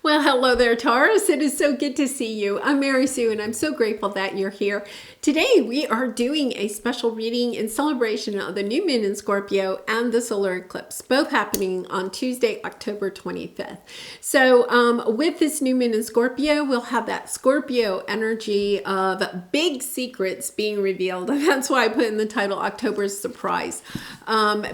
Well, hello there, Taurus. It is so good to see you. I'm Mary Sue, and I'm so grateful that you're here. Today, we are doing a special reading in celebration of the new moon in Scorpio and the solar eclipse, both happening on Tuesday, October 25th. So with this new moon in Scorpio, we'll have that Scorpio energy of big secrets being revealed. And that's why I put in the title October's Surprise.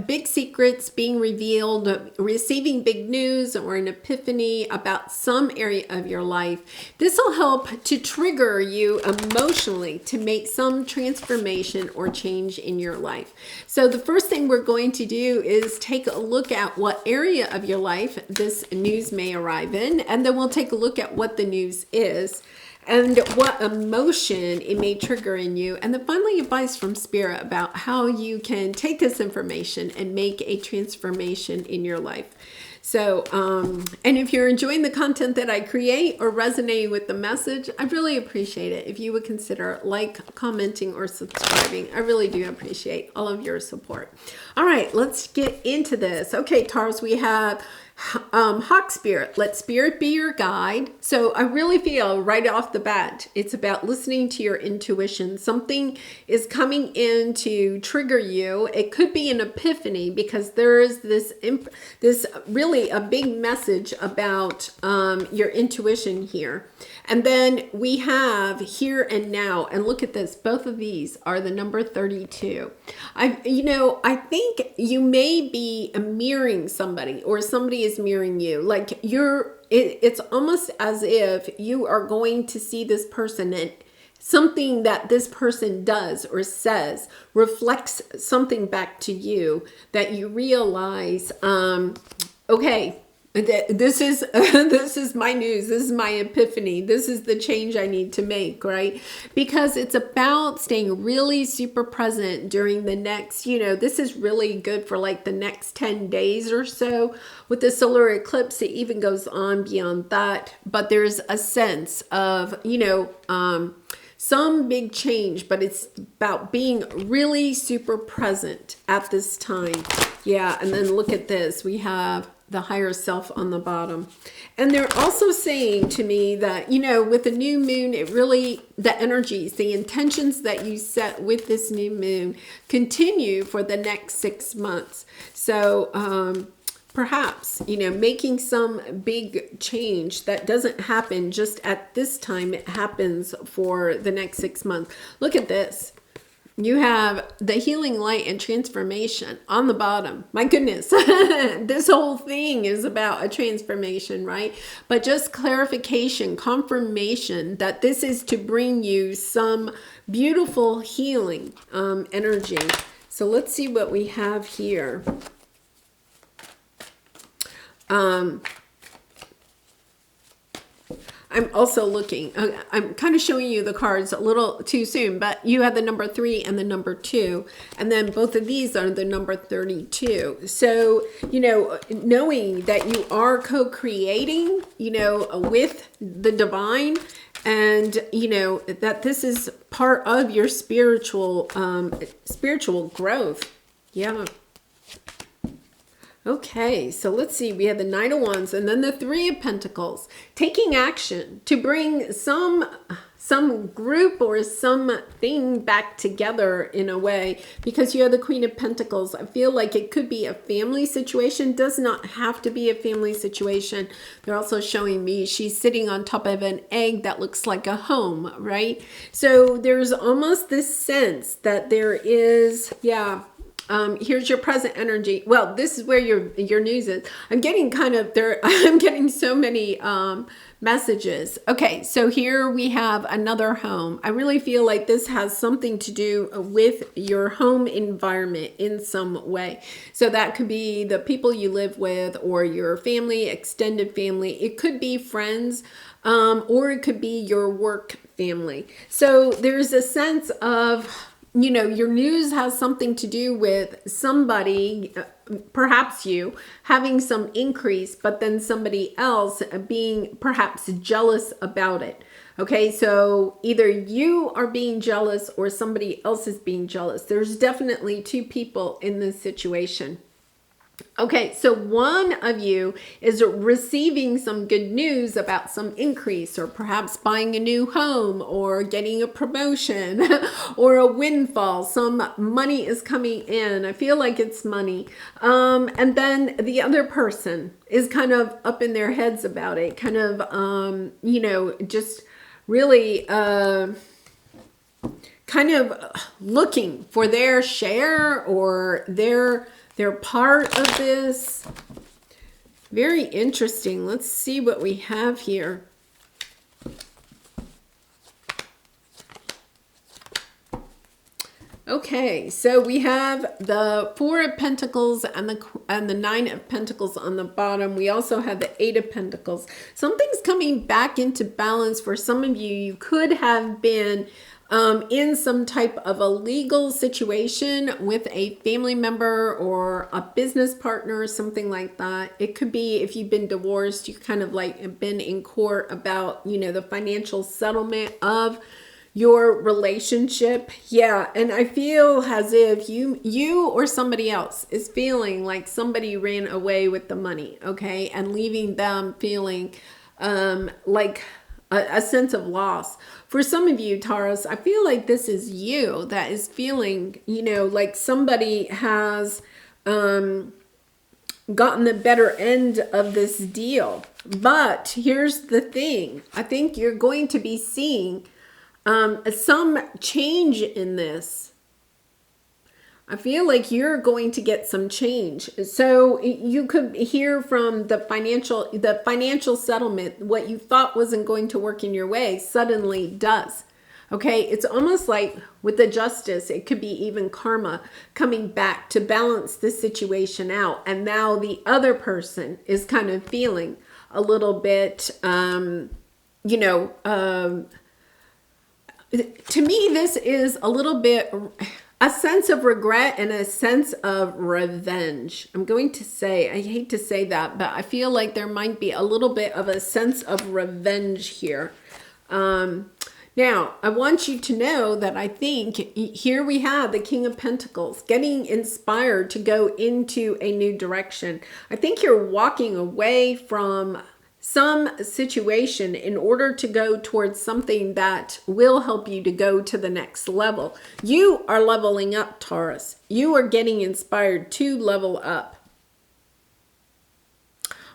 Big secrets being revealed, receiving big news or an epiphany about some area of your life. This will help to trigger you emotionally to make some transformation or change in your life. So the first thing we're going to do is take a look at what area of your life this news may arrive in, and then we'll take a look at what the news is and what emotion it may trigger in you, and then finally advice from Spirit about how you can take this information and make a transformation in your life. So, and if you're enjoying the content that I create or resonating with the message, I'd really appreciate it if you would consider commenting, or subscribing. I really do appreciate all of your support. All right, let's get into this. Okay, Taurus, we have Hawk Spirit. Let Spirit be your guide. So I really feel right off the bat, it's about listening to your intuition. Something is coming in to trigger you. It could be an epiphany because there is this really a big message about your intuition here. And then we have here and now, and look at this. Both of these are the number 32. I think you may be mirroring somebody, or somebody is mirroring you. Like it's almost as if you are going to see this person, and something that this person does or says reflects something back to you that you realize, okay, this is my news. This is my epiphany. This is the change I need to make, right? Because it's about staying really super present during the next, this is really good for like the next 10 days or so. With the solar eclipse, it even goes on beyond that. But there's a sense of, some big change, but it's about being really super present at this time. Yeah, and then look at this. We have the higher self on the bottom. And they're also saying to me that, with the new moon, it really, the energies, the intentions that you set with this new moon continue for the next 6 months. So, perhaps, making some big change that doesn't happen just at this time. It happens for the next 6 months. Look at this. You have the healing light and transformation on the bottom. My goodness, this whole thing is about a transformation, right? But just clarification, confirmation that this is to bring you some beautiful healing energy. So let's see what we have here. I'm also looking, I'm kind of showing you the cards a little too soon, but you have the number 3 and the number 2, and then both of these are the number 32. So, knowing that you are co-creating, with the divine, and, that this is part of your spiritual growth. Yeah. Okay, so let's see. We have the Knight of Wands and then the Three of Pentacles. Taking action to bring some group or something back together in a way, because you have the Queen of Pentacles. I feel like it could be a family situation. Does not have to be a family situation. They're also showing me she's sitting on top of an egg that looks like a home, right? So there's almost this sense that there is, yeah. Here's your present energy. Well, this is where your news is. I'm getting kind of there. I'm getting so many messages. Okay, so here we have another home. I really feel like this has something to do with your home environment in some way. So that could be the people you live with, or your family, extended family. It could be friends, or it could be your work family. So there's a sense of, your news has something to do with somebody, perhaps you, having some increase, but then somebody else being perhaps jealous about it. Okay, so either you are being jealous or somebody else is being jealous. There's definitely two people in this situation. Okay, so one of you is receiving some good news about some increase, or perhaps buying a new home, or getting a promotion, or a windfall. Some money is coming in. I feel like it's money. And then the other person is kind of up in their heads about it, kind of, just really kind of looking for their share or their part of this. Very interesting. Let's see what we have here. Okay, so we have the Four of Pentacles and the Nine of Pentacles on the bottom. We also have the Eight of Pentacles. Something's coming back into balance for some of you. You could have been in some type of a legal situation with a family member or a business partner or something like that. It could be, if you've been divorced, you kind of like been in court about, the financial settlement of your relationship. Yeah, and I feel as if you or somebody else is feeling like somebody ran away with the money, okay, and leaving them feeling like a sense of loss. For some of you, Taurus, I feel like this is you that is feeling, like somebody has gotten the better end of this deal. But here's the thing. I think you're going to be seeing some change in this. I feel like you're going to get some change. So you could hear from the financial settlement, what you thought wasn't going to work in your way suddenly does. Okay, it's almost like with the justice, it could be even karma coming back to balance this situation out. And now the other person is kind of feeling a little bit, to me, this is a little bit a sense of regret and a sense of revenge. I'm going to say, I hate to say that, but I feel like there might be a little bit of a sense of revenge here. Now, I want you to know that I think here we have the King of Pentacles getting inspired to go into a new direction. I think you're walking away from some situation in order to go towards something that will help you to go to the next level. You are leveling up, Taurus. You are getting inspired to level up.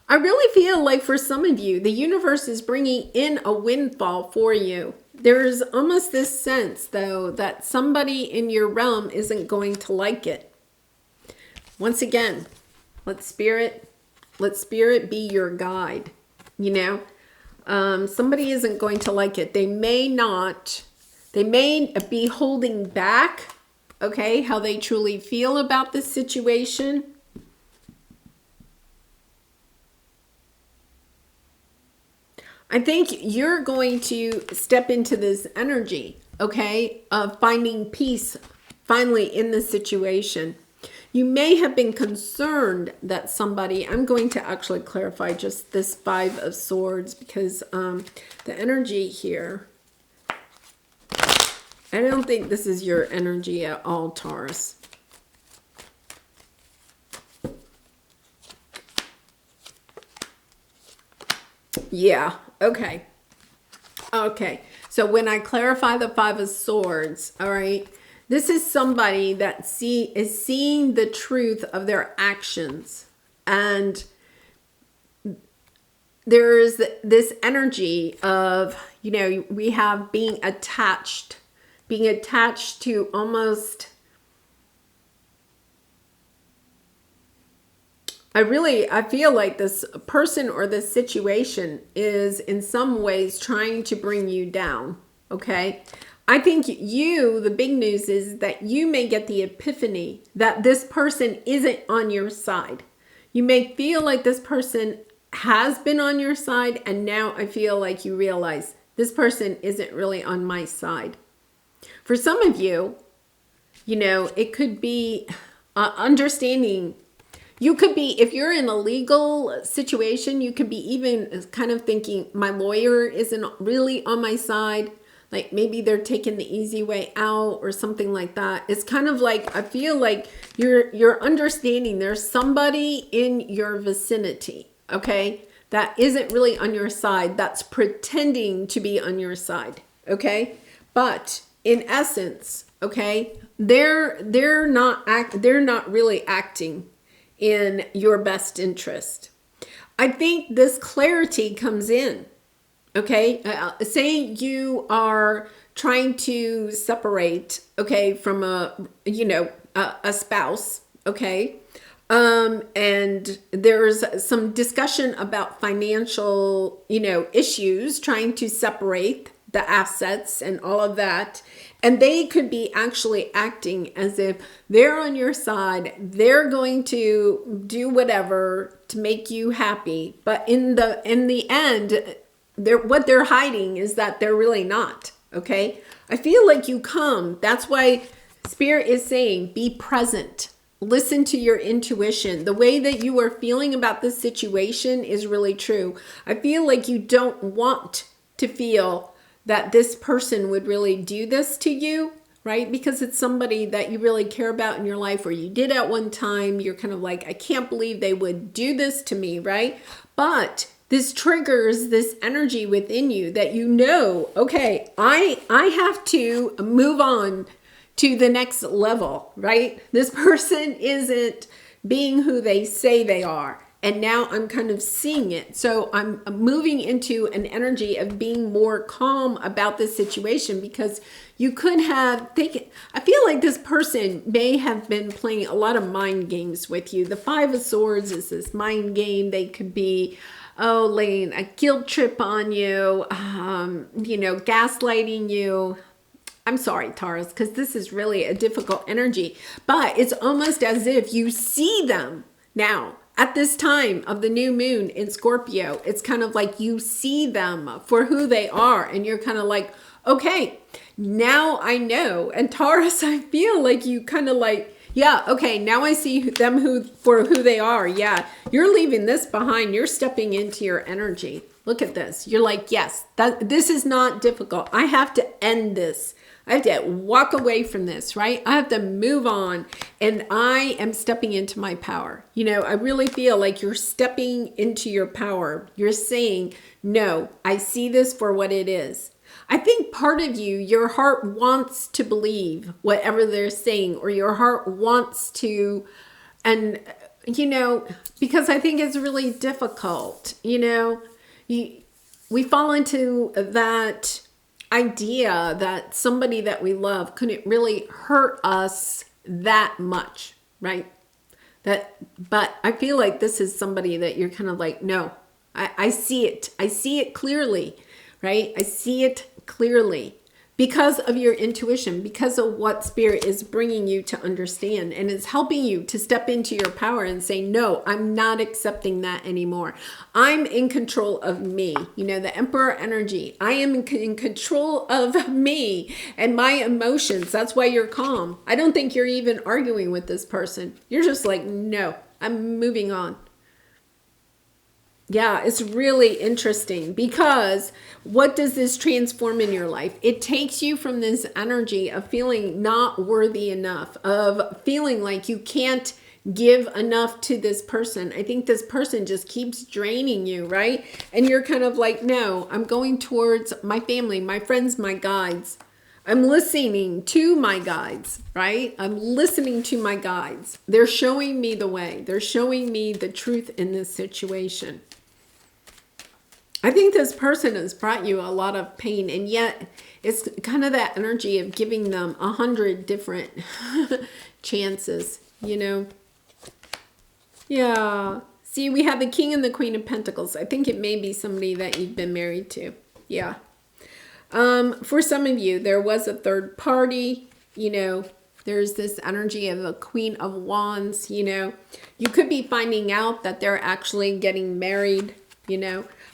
I really feel like for some of you, the universe is bringing in a windfall for you. There's almost this sense, though, that somebody in your realm isn't going to like it. Once again, let spirit be your guide. Somebody isn't going to like it. They may be holding back, okay, how they truly feel about this situation. I think you're going to step into this energy, okay, of finding peace finally in this situation. You may have been concerned that somebody, I'm going to actually clarify just this Five of Swords because the energy here, I don't think this is your energy at all, Taurus. Yeah, okay. Okay, so when I clarify the Five of Swords, all right, this is somebody that is seeing the truth of their actions. And there's this energy of, we have being attached to almost, I feel like this person or this situation is in some ways trying to bring you down, okay? I think the big news is that you may get the epiphany that this person isn't on your side. You may feel like this person has been on your side, and now I feel like you realize this person isn't really on my side. For some of you, it could be understanding. You could be, if you're in a legal situation, you could be even kind of thinking, my lawyer isn't really on my side. like maybe they're taking the easy way out or something like that. It's kind of like, I feel like you're understanding there's somebody in your vicinity, okay, that isn't really on your side, that's pretending to be on your side, okay? But in essence, okay, they're not really acting in your best interest. I think this clarity comes in, okay? Say you are trying to separate, okay, from a spouse, okay? And there's some discussion about financial, issues, trying to separate the assets and all of that. And they could be actually acting as if they're on your side. They're going to do whatever to make you happy. But in the end, what they're hiding is that they're really not. Okay. I feel like you come. That's why Spirit is saying, be present. Listen to your intuition. The way that you are feeling about this situation is really true. I feel like you don't want to feel that this person would really do this to you, right? Because it's somebody that you really care about in your life, or you did at one time. You're kind of like, I can't believe they would do this to me, right? But this triggers this energy within you that okay, I have to move on to the next level, right? This person isn't being who they say they are. And now I'm kind of seeing it. So I'm moving into an energy of being more calm about this situation, because you could have taken, I feel like this person may have been playing a lot of mind games with you. The Five of Swords is this mind game. They could be, laying a guilt trip on you, gaslighting you. I'm sorry, Taurus, because this is really a difficult energy. But it's almost as if you see them now. At this time of the new moon in Scorpio, it's kind of like you see them for who they are. And you're kind of like, okay, now I know. And Taurus, I feel like you kind of like, yeah, okay, now I see them for who they are. Yeah, you're leaving this behind. You're stepping into your energy. Look at this. You're like, yes, this is not difficult. I have to end this. I have to walk away from this, right? I have to move on, and I am stepping into my power. I really feel like you're stepping into your power. You're saying, no, I see this for what it is. I think part of you, your heart wants to believe whatever they're saying, or your heart wants to, and, because I think it's really difficult, we fall into that idea that somebody that we love couldn't really hurt us that much, right? But I feel like this is somebody that you're kind of like, no, I see it. I see it clearly, right? I see it clearly because of your intuition, because of what Spirit is bringing you to understand, and it's helping you to step into your power and say, no, I'm not accepting that anymore. I'm in control of me. The Emperor energy. I am in control of me and my emotions. That's why you're calm. I don't think you're even arguing with this person. You're just like, no, I'm moving on. Yeah, it's really interesting, because what does this transform in your life? It takes you from this energy of feeling not worthy enough, of feeling like you can't give enough to this person. I think this person just keeps draining you, right? And you're kind of like, no, I'm going towards my family, my friends, my guides. I'm listening to my guides, right? I'm listening to my guides. They're showing me the way. They're showing me the truth in this situation. I think this person has brought you a lot of pain, and yet it's kind of that energy of giving them 100 different chances, Yeah. See, we have the King and the Queen of Pentacles. I think it may be somebody that you've been married to. Yeah. For some of you, there was a third party, there's this energy of a Queen of Wands, You could be finding out that they're actually getting married,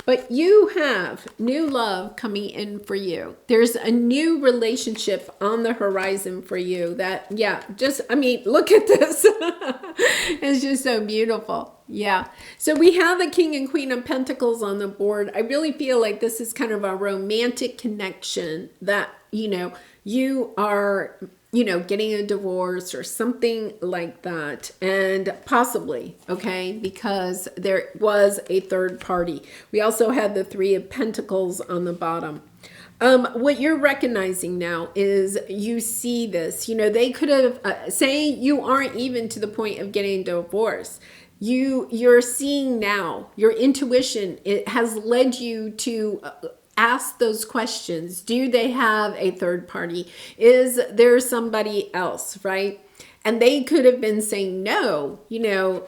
But you have new love coming in for you. There's a new relationship on the horizon for you that, look at this. It's just so beautiful. Yeah. So we have the King and Queen of Pentacles on the board. I really feel like this is kind of a romantic connection that, you are, getting a divorce or something like that. And possibly, okay, because there was a third party. We also had the Three of Pentacles on the bottom. What you're recognizing now is you see this, they could have, say you aren't even to the point of getting divorced. You're seeing now, your intuition, it has led you to ask those questions. Do they have a third party? Is there somebody else, right? And they could have been saying no,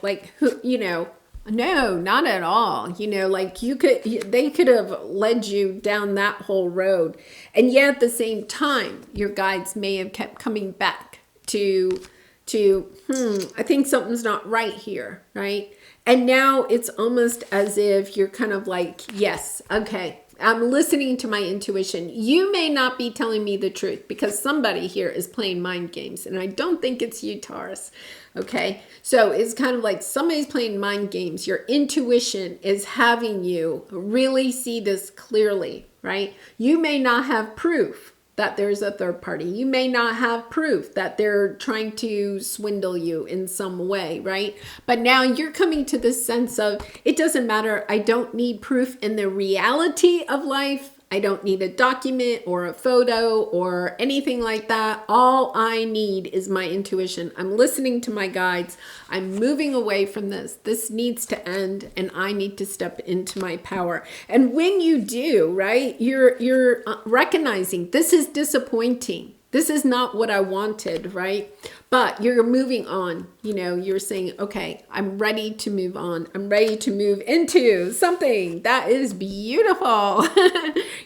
like, no, not at all. Like they could have led you down that whole road. And yet at the same time, your guides may have kept coming back to I think something's not right here, right? And now it's almost as if you're kind of like, yes, okay, I'm listening to my intuition. You may not be telling me the truth because somebody here is playing mind games. And I don't think it's you, Taurus. Okay, so it's kind of like somebody's playing mind games. Your intuition is having you really see this clearly, right? You may not have proof that there's a third party. You may not have proof that they're trying to swindle you in some way, right? But now you're coming to this sense of, it doesn't matter. I don't need proof in the reality of life. I don't need a document or a photo or anything like that. All I need is my intuition. I'm listening to my guides. I'm moving away from this. This needs to end and I need to step into my power. And when you do, right, you're recognizing this is disappointing. This is not what I wanted, right? But you're moving on. You're saying, okay, I'm ready to move on. I'm ready to move into something that is beautiful.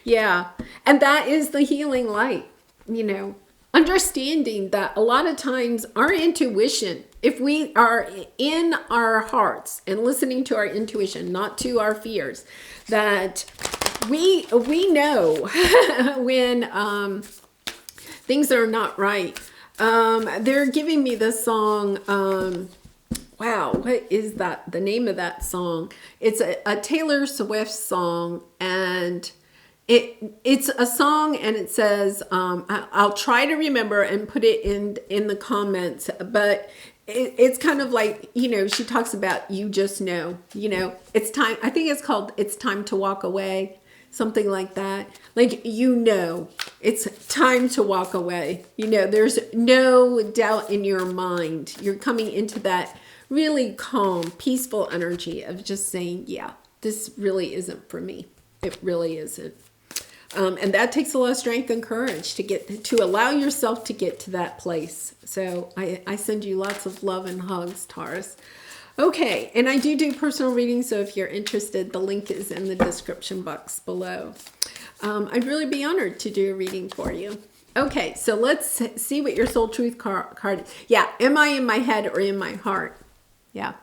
Yeah. And that is the healing light, understanding that a lot of times our intuition, if we are in our hearts and listening to our intuition, not to our fears, that we know when, things are not right. They're giving me this song. Wow, what is that? The name of that song? It's a Taylor Swift song, and it's a song, and it says, I'll try to remember and put it in the comments, but it's kind of like, she talks about, you just know, it's time. I think it's called It's Time to Walk Away. Something like that. Like, it's time to walk away. There's no doubt in your mind. You're coming into that really calm, peaceful energy of just saying, yeah, this really isn't for me. It really isn't. And that takes a lot of strength and courage to allow yourself to get to that place. So I send you lots of love and hugs, Taurus. Okay, and I do personal readings, so if you're interested, the link is in the description box below. I'd really be honored to do a reading for you. Okay, so let's see what your soul truth card is. Yeah, am I in my head or in my heart? Yeah.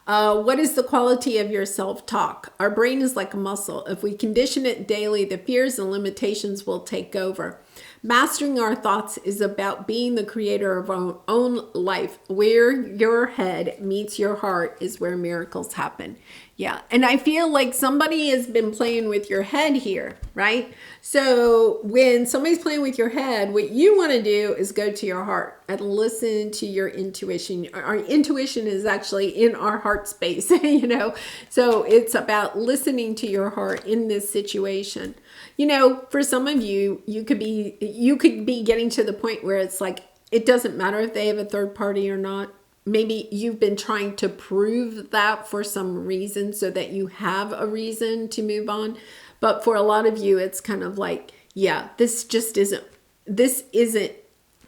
What is the quality of your self-talk? Our brain is like a muscle. If we condition it daily, the fears and limitations will take over. Mastering our thoughts is about being the creator of our own life. Where your head meets your heart is where miracles happen. Yeah, and I feel like somebody has been playing with your head here, right? So when somebody's playing with your head, what you want to do is go to your heart and listen to your intuition. Our intuition is actually in our heart space, So it's about listening to your heart in this situation. For some of you, you could be getting to the point where it's like, it doesn't matter if they have a third party or not. Maybe you've been trying to prove that for some reason so that you have a reason to move on. But for a lot of you, it's kind of like, yeah, this isn't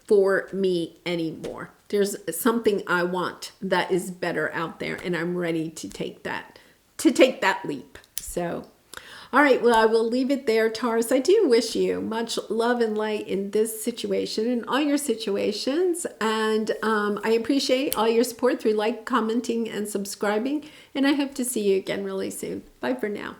for me anymore. There's something I want that is better out there, and I'm ready to take that leap. So, all right, well, I will leave it there, Taurus. I do wish you much love and light in this situation and all your situations. And I appreciate all your support through commenting, and subscribing. And I hope to see you again really soon. Bye for now.